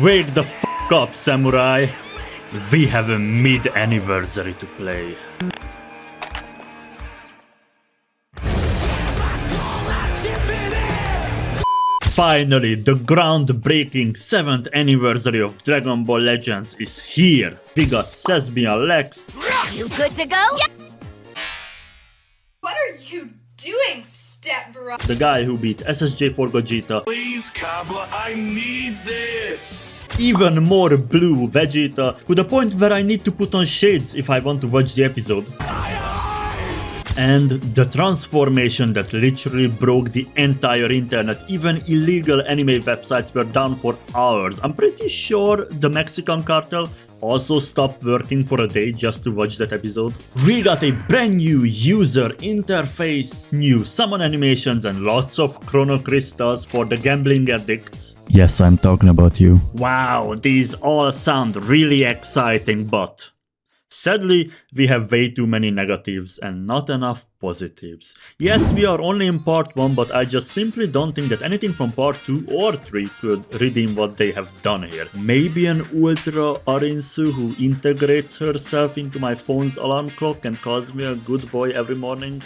Wake the f up, samurai! We have a mid-anniversary to play. Finally, the groundbreaking 7th anniversary of Dragon Ball Legends is here. We got Sesbian Lex. You good to go? Yeah. What are you doing, step bro? The guy who beat SSJ for Gogeta. Please, Kabla, I need this. Even more blue Vegeta, to the point where I need to put on shades if I want to watch the episode. And the transformation that literally broke the entire internet. Even illegal anime websites were down for hours. I'm pretty sure the Mexican cartel also stopped working for a day just to watch that episode. We got a brand new user interface, new summon animations, and lots of chrono crystals for the gambling addicts. Yes, I'm talking about you. Wow, these all sound really exciting, but sadly, we have way too many negatives and not enough positives. Yes, we are only in part 1, but I just simply don't think that anything from part 2 or 3 could redeem what they have done here. Maybe an Ultra Arinsu who integrates herself into my phone's alarm clock and calls me a good boy every morning?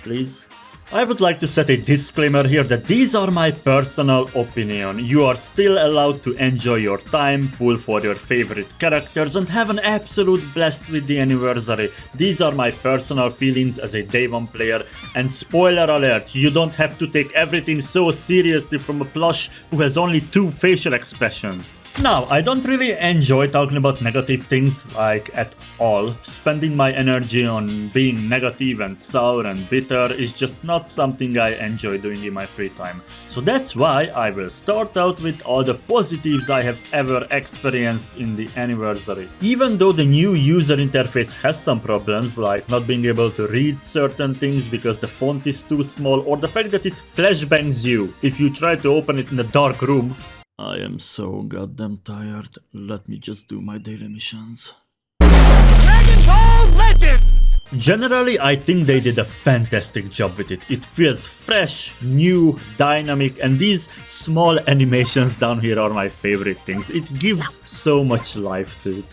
Please? I would like to set a disclaimer here that these are my personal opinion. You are still allowed to enjoy your time, pull for your favorite characters, and have an absolute blast with the anniversary. These are my personal feelings as a day 1 player, and spoiler alert, you don't have to take everything so seriously from a plush who has only 2 facial expressions. Now, I don't really enjoy talking about negative things, like at all. Spending my energy on being negative and sour and bitter is just not something I enjoy doing in my free time. So that's why I will start out with all the positives I have ever experienced in the anniversary. Even though the new user interface has some problems, like not being able to read certain things because the font is too small, or the fact that it flashbangs you if you try to open it in a dark room. I am so goddamn tired. Let me just do my daily missions. Dragon Ball Legends! Generally, I think they did a fantastic job with it. It feels fresh, new, dynamic, and these small animations down here are my favorite things. It gives so much life to it.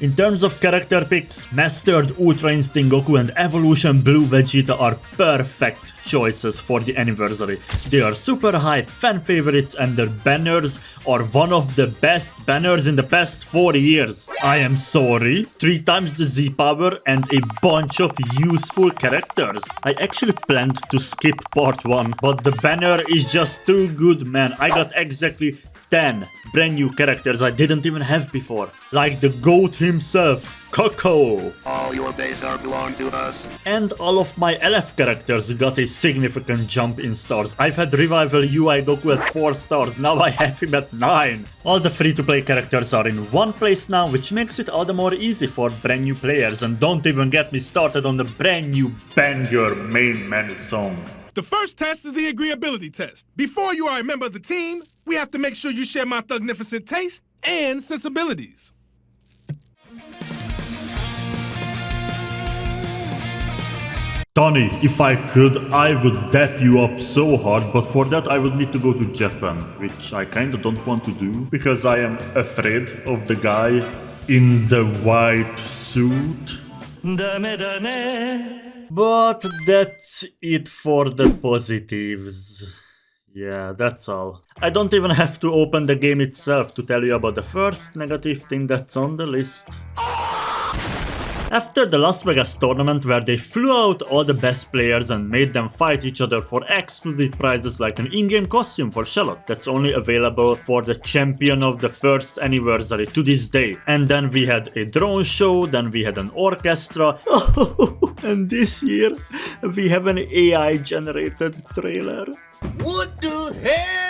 In terms of character picks, Mastered Ultra Instinct Goku and Evolution Blue Vegeta are perfect choices for the anniversary. They are super hype, fan favorites, and their banners are one of the best banners in the past 4 years. I am sorry, 3 times the Z power and a bunch of useful characters. I actually planned to skip part 1, but the banner is just too good, man. I got exactly 10 brand new characters I didn't even have before. Like the GOAT himself, Coco. All your base are belong to us. And all of my LF characters got a significant jump in stars. I've had Revival UI Goku at 4 stars, now I have him at 9. All the free-to-play characters are in one place now, which makes it all the more easy for brand new players. And don't even get me started on the brand new banger main menu song. The first test is the agreeability test. Before you are a member of the team, we have to make sure you share my thugnificent taste and sensibilities. Tony, if I could, I would dap you up so hard, but for that I would need to go to Japan, which I kinda don't want to do, because I am afraid of the guy in the white suit. But that's it for the positives. Yeah, that's all. I don't even have to open the game itself to tell you about the first negative thing that's on the list. After the Las Vegas tournament, where they flew out all the best players and made them fight each other for exclusive prizes like an in-game costume for Charlotte that's only available for the champion of the first anniversary to this day. And then we had a drone show, then we had an orchestra, and this year we have an AI-generated trailer. What the hell?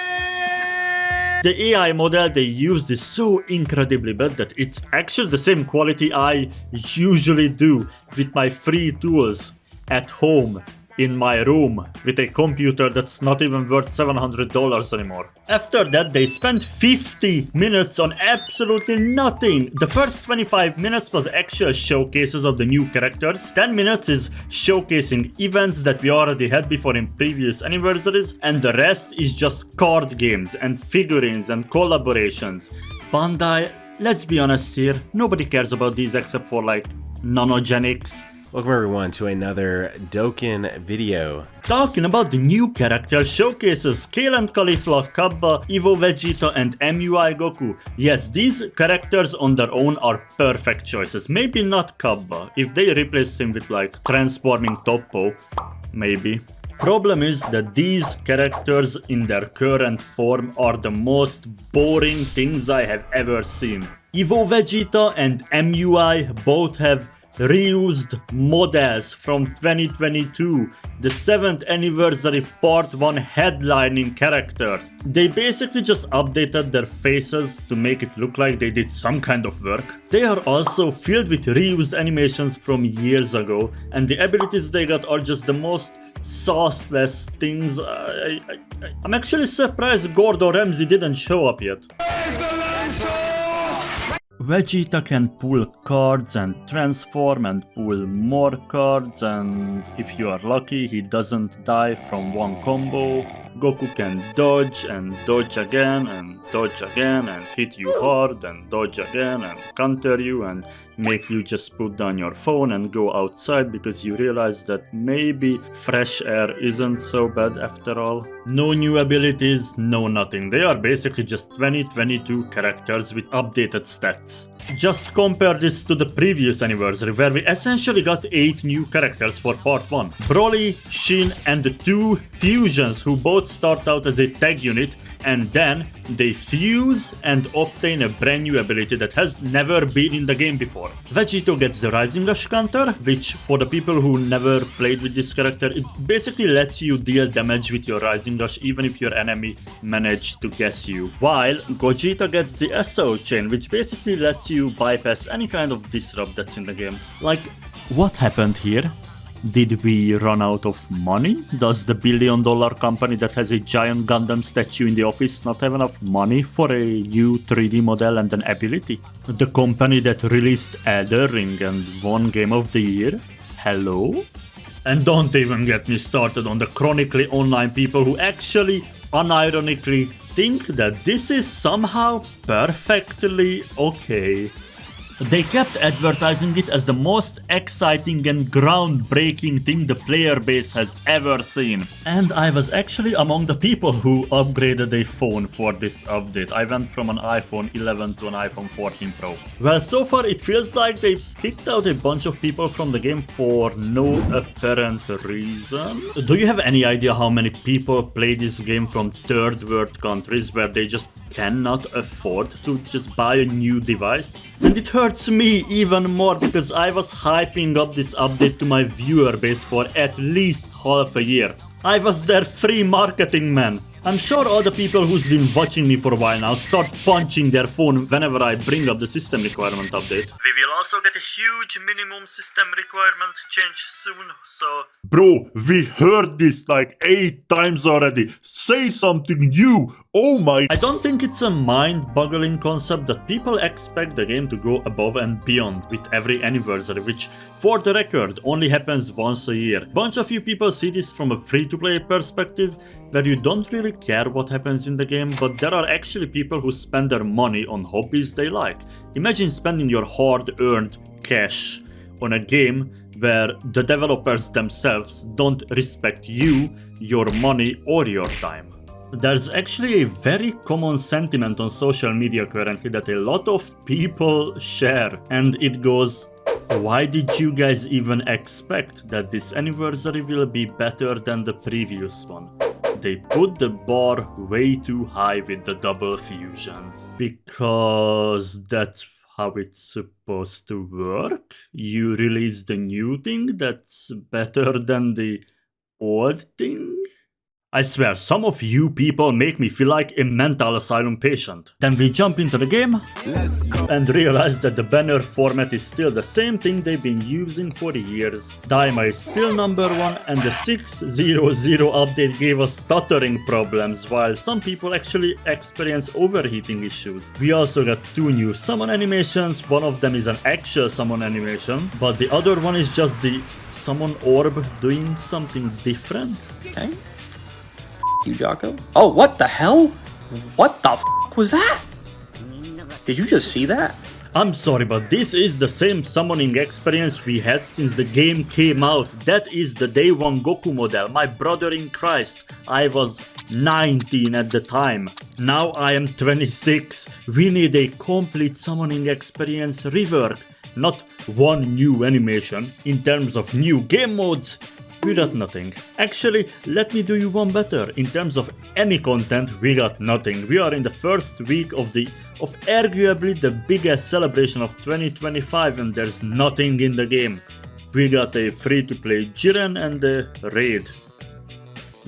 The AI model they used is so incredibly bad that it's actually the same quality I usually do with my free tools at home in my room with a computer that's not even worth $700 anymore. After that, they spent 50 minutes on absolutely nothing. The first 25 minutes was actual showcases of the new characters. 10 minutes is showcasing events that we already had before in previous anniversaries, and the rest is just card games and figurines and collaborations. Bandai, let's be honest here, nobody cares about these except for like nanogenics. Welcome everyone to another Dokkan video. Talking about the new character showcases, Kale and Caulifla, Kabba, Evo Vegeta and MUI Goku. Yes, these characters on their own are perfect choices. Maybe not Kabba. If they replace him with like transforming Toppo, maybe. Problem is that these characters in their current form are the most boring things I have ever seen. Evo Vegeta and MUI both have reused models from 2022, the 7th anniversary part 1 headlining characters. They basically just updated their faces to make it look like they did some kind of work. They are also filled with reused animations from years ago, and the abilities they got are just the most sauceless things. I'm actually surprised Gordo Ramsay didn't show up yet. Vegeta can pull cards and transform and pull more cards, and if you are lucky he doesn't die from one combo. Goku can dodge and dodge again and hit you hard and dodge again and counter you and make you just put down your phone and go outside because you realize that maybe fresh air isn't so bad after all. No new abilities, no nothing. They are basically just 2022 characters with updated stats. Just compare this to the previous anniversary where we essentially got 8 new characters for part 1. Broly, Shin and the 2 fusions who both start out as a tag unit and then they fuse and obtain a brand new ability that has never been in the game before. Vegito gets the Rising Rush counter, which for the people who never played with this character, it basically lets you deal damage with your Rising Rush even if your enemy managed to guess you. While Gogeta gets the SO chain, which basically lets you bypass any kind of disrupt that's in the game. Like, what happened here? Did we run out of money? Does the billion-dollar company that has a giant Gundam statue in the office not have enough money for a new 3D model and an ability? The company that released Elden Ring and won Game of the Year? Hello? And don't even get me started on the chronically online people who actually unironically think that this is somehow perfectly okay. They kept advertising it as the most exciting and groundbreaking thing the player base has ever seen. And I was actually among the people who upgraded a phone for this update. I went from an iPhone 11 to an iPhone 14 Pro. Well, so far it feels like they kicked out a bunch of people from the game for no apparent reason. Do you have any idea how many people play this game from third world countries where they just cannot afford to just buy a new device? And it hurts me even more because I was hyping up this update to my viewer base for at least half a year. I was their free marketing man. I'm sure all the people who's been watching me for a while now start punching their phone whenever I bring up the system requirement update. We will also get a huge minimum system requirement change soon, so... Bro, we heard this like 8 times already. Say something new. Oh my... I don't think it's a mind-boggling concept that people expect the game to go above and beyond with every anniversary, which, for the record, only happens once a year. Bunch of you people see this from a free-to-play perspective, where you don't really care what happens in the game, but there are actually people who spend their money on hobbies they like. Imagine spending your hard-earned cash on a game where the developers themselves don't respect you, your money, or your time. There's actually a very common sentiment on social media currently that a lot of people share, and it goes, why did you guys even expect that this anniversary will be better than the previous one? They put the bar way too high with the double fusions. Because that's how it's supposed to work? You release the new thing that's better than the old thing? I swear, some of you people make me feel like a mental asylum patient. Then we jump into the game and realize that the banner format is still the same thing they've been using for years. Daima is still number 1 and the 6.0.0 update gave us stuttering problems, while some people actually experience overheating issues. We also got 2 new summon animations. One of them is an actual summon animation, but the other one is just the summon orb doing something different. Okay. You, Jocko? Oh, what the hell? What the f was that? Did you just see that? I'm sorry, but this is the same summoning experience we had since the game came out. That is the day 1 Goku model, my brother in Christ. I was 19 at the time. Now I am 26. We need a complete summoning experience rework, not one new animation. In terms of new game modes, we got nothing. Actually, let me do you one better. In terms of any content, we got nothing. We are in the first week of arguably the biggest celebration of 2025 and there's nothing in the game. We got a free-to-play Jiren and a raid.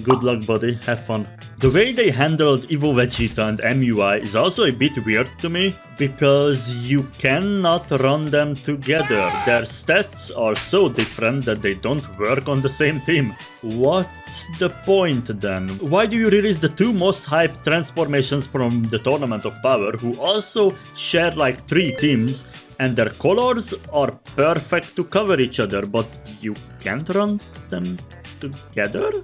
Good luck, buddy. Have fun. The way they handled Evo Vegeta and MUI is also a bit weird to me, because you cannot run them together. Their stats are so different that they don't work on the same team. What's the point then? Why do you release the 2 most hyped transformations from the Tournament of Power, who also share like 3 teams, and their colors are perfect to cover each other, but you can't run them together?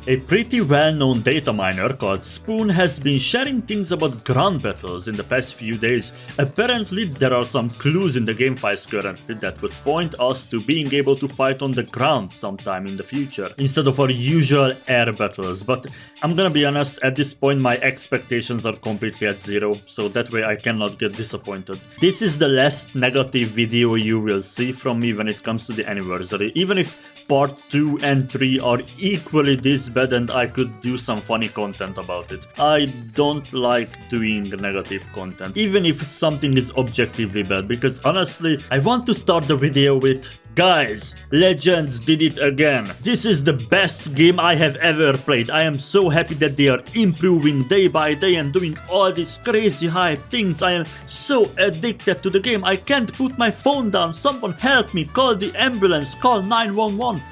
A pretty well-known data miner called Spoon has been sharing things about ground battles in the past few days. Apparently there are some clues in the game files currently that would point us to being able to fight on the ground sometime in the future, instead of our usual air battles. But I'm gonna be honest, at this point my expectations are completely at 0, so that way I cannot get disappointed. This is the last negative video you will see from me when it comes to the anniversary, even if part 2 and 3 are equally this bad and I could do some funny content about it. I don't like doing negative content, even if something is objectively bad, because honestly, I want to start the video with, guys, Legends did it again. This is the best game I have ever played. I am so happy that they are improving day by day and doing all these crazy hype things. I am so addicted to the game. I can't put my phone down. Someone help me. Call the ambulance. Call 911.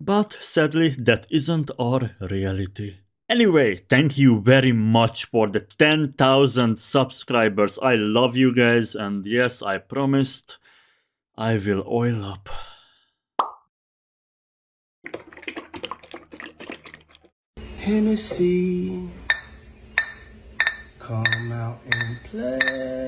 But sadly, that isn't our reality. Anyway, thank you very much for the 10,000 subscribers. I love you guys, and yes, I promised I will oil up. Hennessy, come out and play.